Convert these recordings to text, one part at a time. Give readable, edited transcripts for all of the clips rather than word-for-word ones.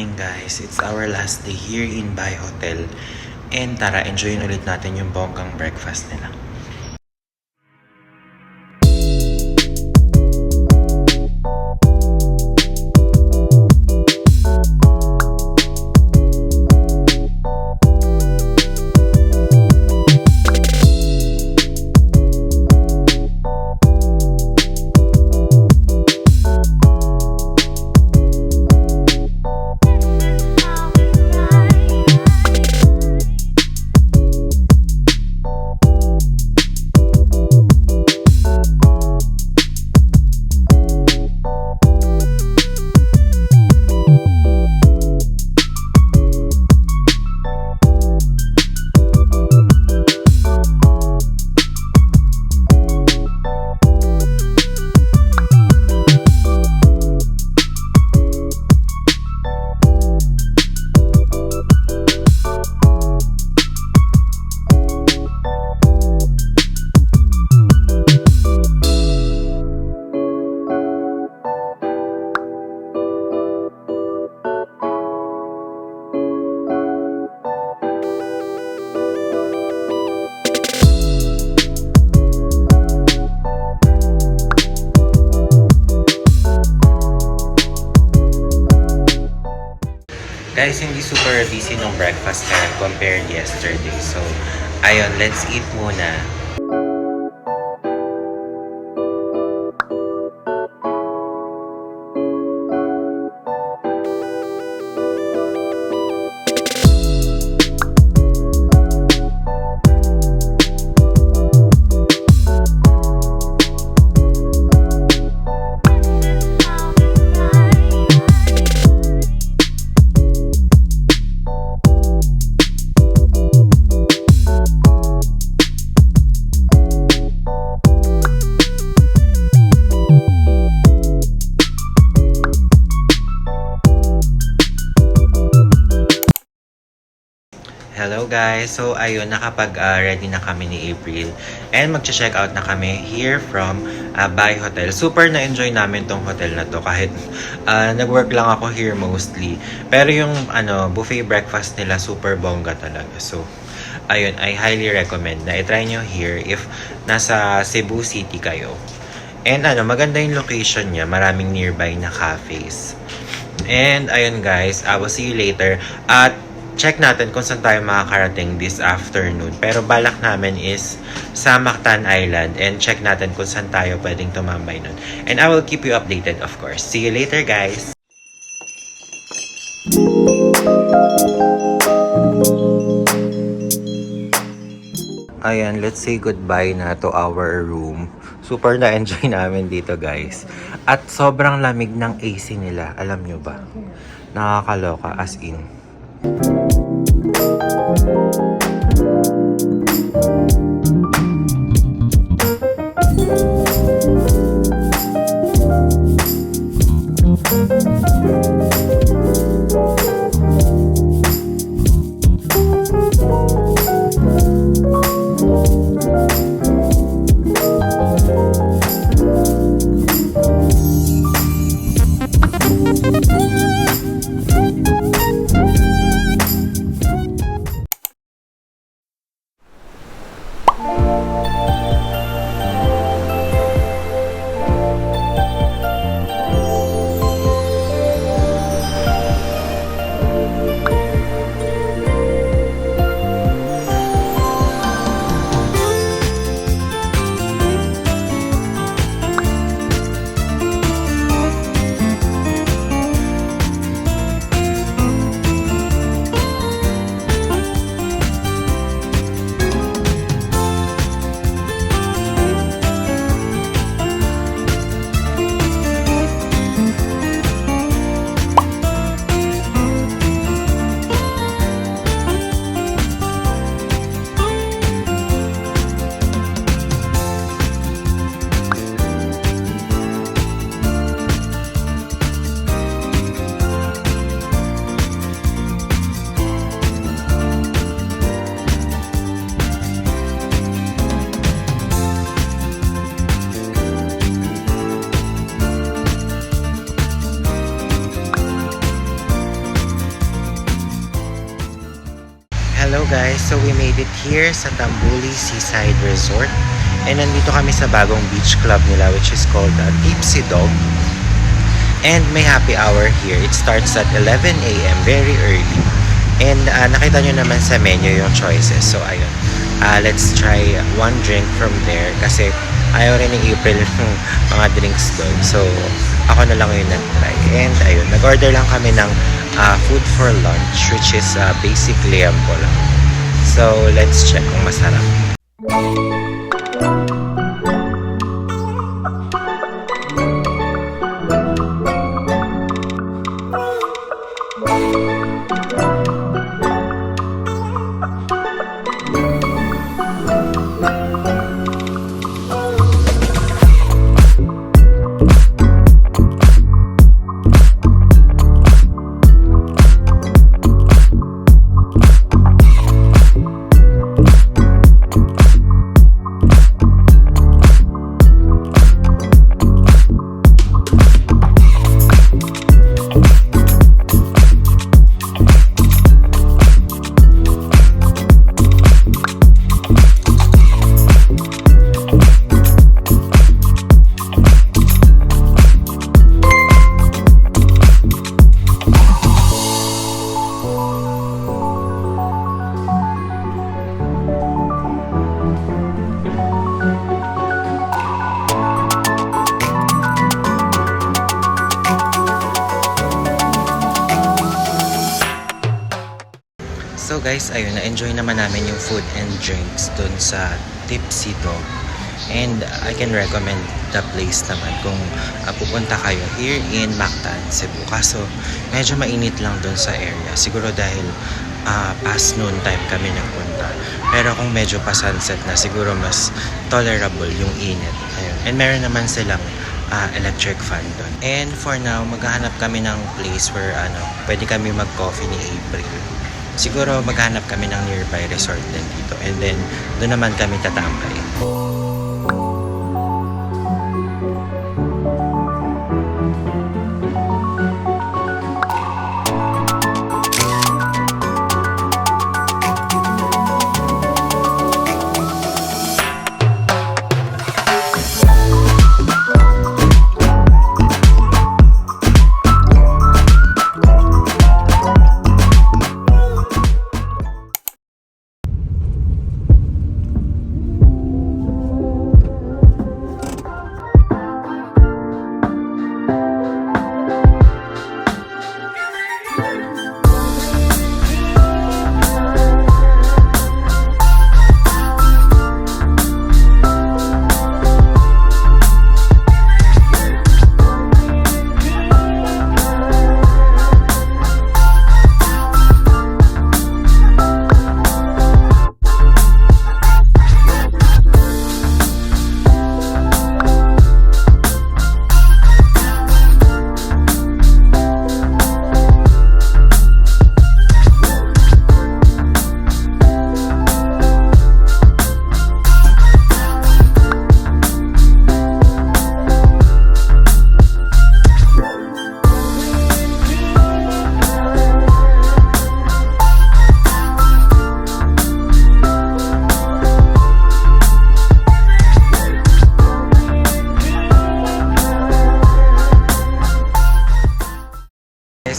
morning guys. It's our last day here in Bay Hotel. And tara, enjoyin ulit natin yung bonggang breakfast nila. Guys, hindi super busy nung breakfast kaya compared yesterday. So, ayun, let's eat muna. Hello guys! So ayun, nakapag-ready na kami ni April and mag-check out na kami here from Bay Hotel. Super na-enjoy namin tong hotel na to kahit nag-work lang ako here mostly. Pero yung buffet breakfast nila super bongga talaga. So ayun, I highly recommend na i-try nyo here if nasa Cebu City kayo. And maganda yung location niya, maraming nearby na cafes. And ayun guys, I will see you later at check natin kung saan tayo makakarating this afternoon. Pero balak namin is sa Mactan Island and check natin kung saan tayo pwedeng tumambay nun. And I will keep you updated of course. See you later guys! Ayan, let's say goodbye na to our room. Super na-enjoy namin dito guys. At sobrang lamig ng AC nila. Alam nyo ba? Nakakaloka as in. guys, so we made it here sa Tambuli Seaside Resort. And nandito kami sa bagong beach club nila which is called Tipsy Dog. And may happy hour here. It starts at 11 a.m. very early. And nakita nyo naman sa menu yung choices. So ayun, let's try one drink from there kasi ayaw rin ni April ng mga drinks doon. So ako na lang yung nag-try. And ayun, nag-order lang kami ng food for lunch which is basically ampo lang. So let's check kung masarap. So guys, ayun, na-enjoy naman namin yung food and drinks dun sa Tipsy Dog. And I can recommend the place naman kung pupunta kayo here in Mactan, Cebu. Kaso medyo mainit lang dun sa area. Siguro dahil past noon time kami nagpunta. Pero kung medyo pa sunset na, siguro mas tolerable yung init. Ayun. And meron naman silang electric fan dun. And for now, maghahanap kami ng place where pwede kami mag-coffee ni April. Siguro maghanap kami ng nearby resort din dito. And then, doon naman kami tatambay.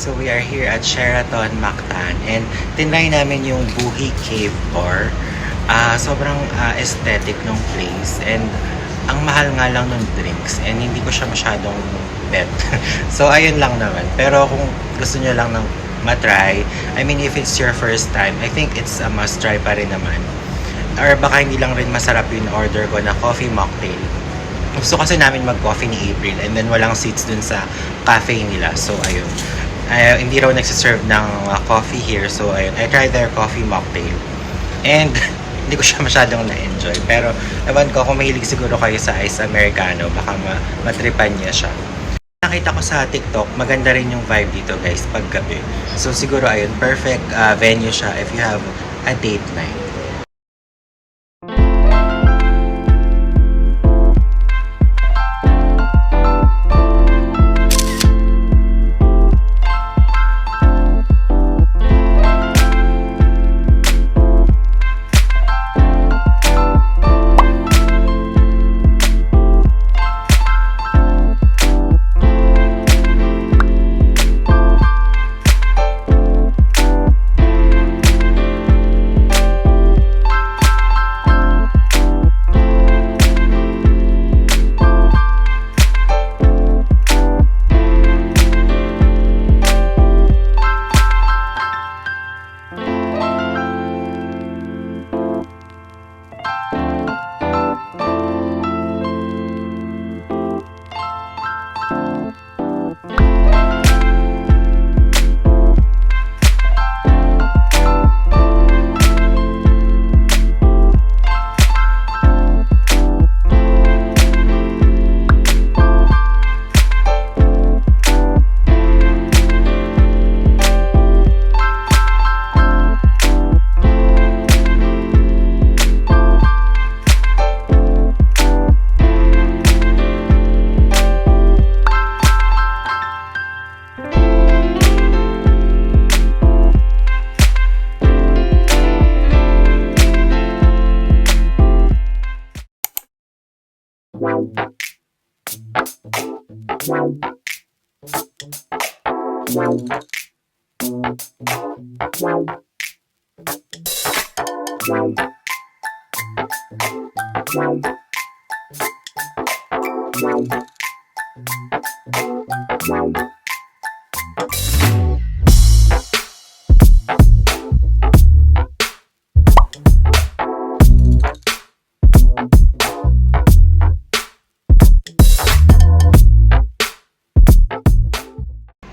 So we are here at Sheraton Mactan and tinry namin yung Buhi Cave Bar. Sobrang aesthetic ng place and ang mahal nga lang ng drinks and hindi ko siya masyadong bet. So ayun lang naman. Pero kung gusto nyo lang ng matry, I mean if it's your first time, I think it's a must try pa rin naman. Or baka hindi lang rin masarap yung order ko na coffee mocktail. Gusto kasi namin mag-coffee ni April and then walang seats dun sa cafe nila. So ayun. Hindi raw nagsiserve ng coffee here. So, ayun, I tried their coffee mocktail. And, hindi ko siya masyadong na-enjoy. Pero, ewan ko, kung mahilig siguro kayo sa ice americano, baka matripan niya siya. Nakita ko sa TikTok, maganda rin yung vibe dito, guys, pag gabi. So, siguro, ayun, perfect venue siya if you have a date night.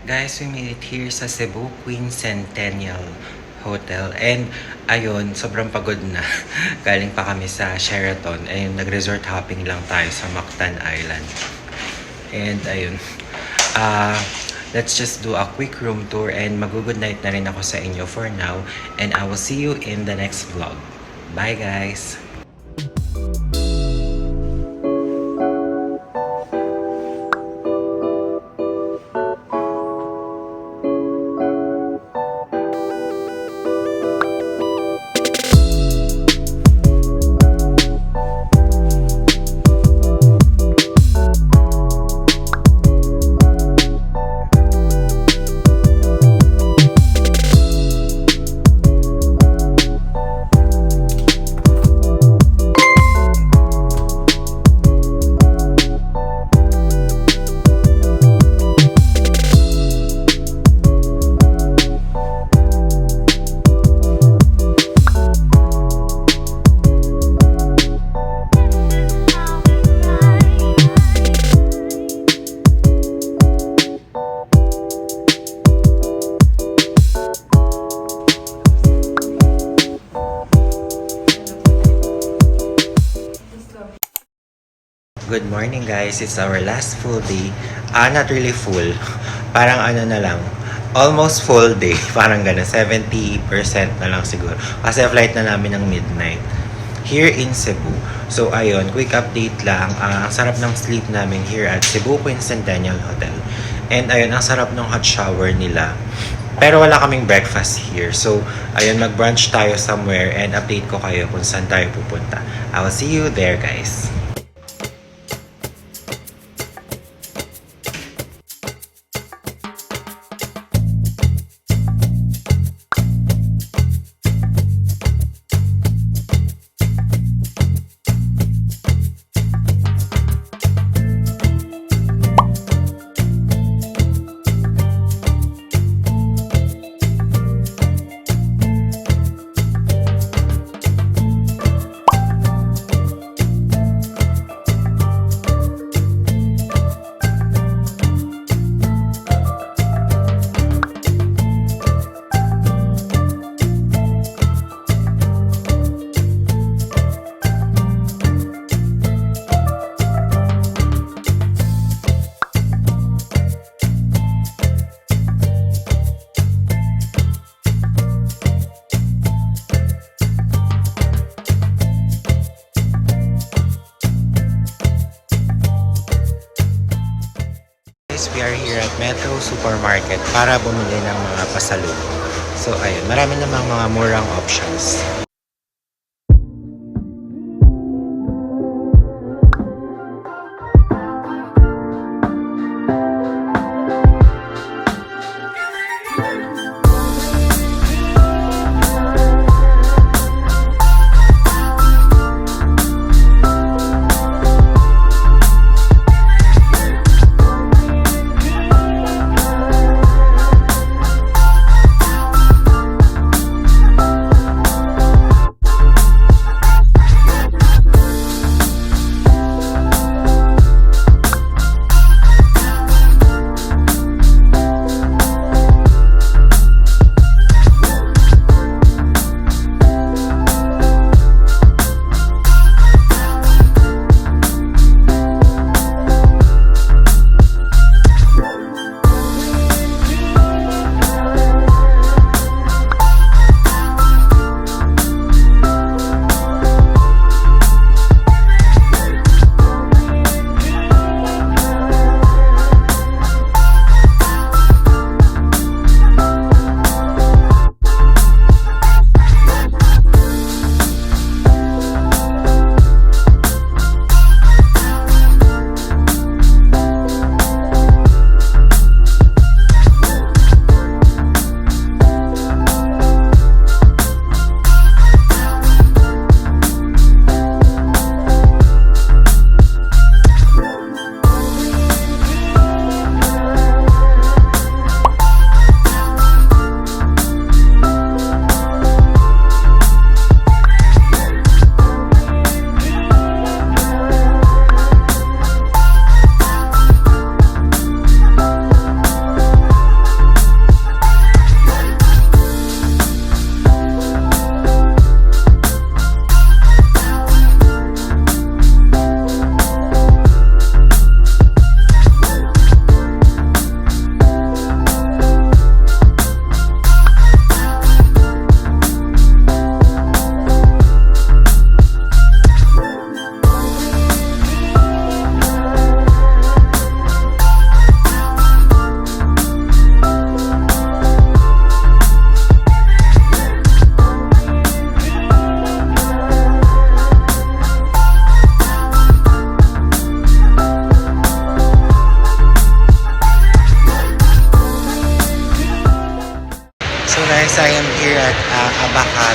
Guys, we made it here sa Cebu Queen Centennial Hotel. And ayun, sobrang pagod na. Galing pa kami sa Sheraton. Ayun, nag-resort hopping lang tayo sa Mactan Island. And ayun, let's just do a quick room tour and mag-good night na rin ako sa inyo for now. And I will see you in the next vlog. Bye guys! Good morning guys, it's our last full day. Not really full, parang ano na lang, almost full day, parang gano'n, 70% na lang siguro. Kasi flight na namin ng midnight here in Cebu. So ayun, quick update lang, ang sarap ng sleep namin here at Cebu Queen Centennial Hotel. And ayun, ang sarap ng hot shower nila. Pero wala kaming breakfast here. So ayun, mag-brunch tayo somewhere and update ko kayo kung saan tayo pupunta. I will see you there guys. We are here at Metro Supermarket para bumili ng mga pasalubong. So ayun, marami namang mga murang options.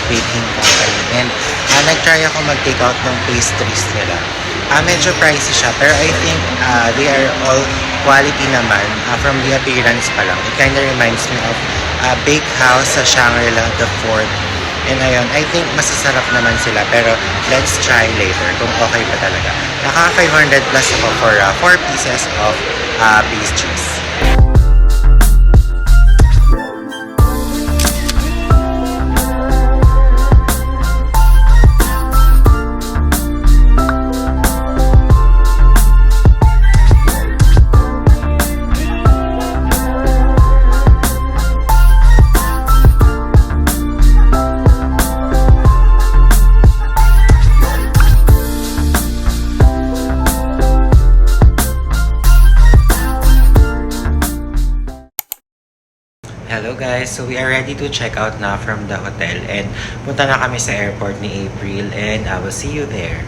baking company. And nag-try ako mag-take out ng pastries nila. Medyo pricey siya, pero I think they are all quality naman from the appearance pa lang. It kind of reminds me of Bake House sa Shangri-La, the Fort. And ayun, I think masasarap naman sila, pero let's try later kung okay pa talaga. Naka 500 plus ako for 4 pieces of pastries. Hello guys, so we are ready to check out na from the hotel and punta na kami sa airport ni April and I will see you there.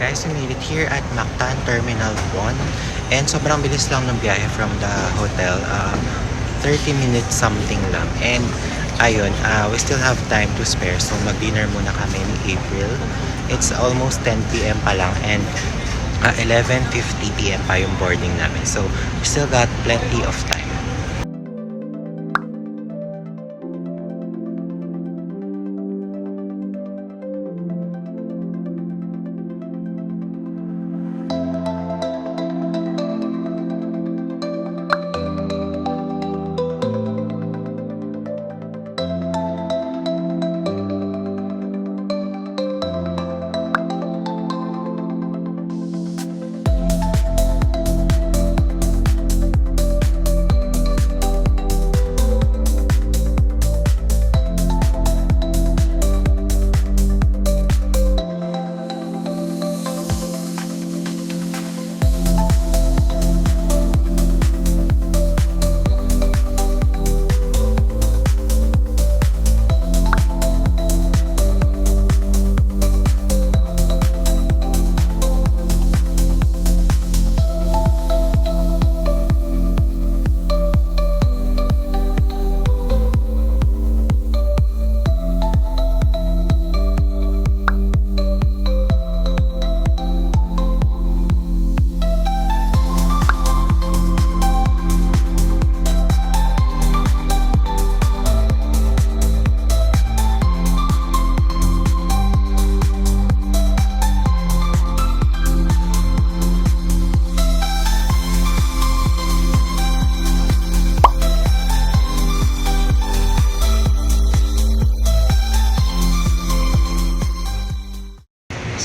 Guys, we made it here at Mactan Terminal 1 and sobrang bilis lang ng biyahe from the hotel. 30 minutes something lang. And ayun, we still have time to spare, so mag-dinner muna kami ni April. It's almost 10 p.m. pa lang and 11:50 p.m. pa yung boarding namin, so we still got plenty of time.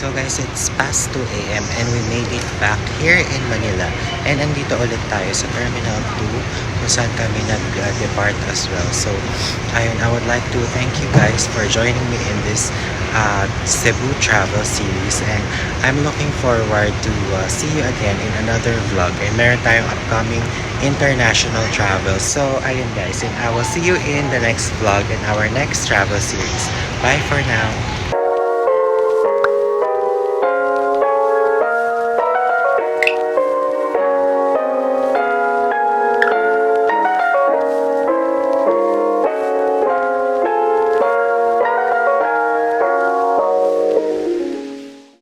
So guys, it's past 2 a.m. and we made it back here in Manila. And andito ulit tayo sa Terminal 2 kung saan kami nag-depart as well. So, ayun, I would like to thank you guys for joining me in this Cebu travel series. And I'm looking forward to see you again in another vlog. And meron tayong upcoming international travel. So, ayun guys, and I will see you in the next vlog in our next travel series. Bye for now!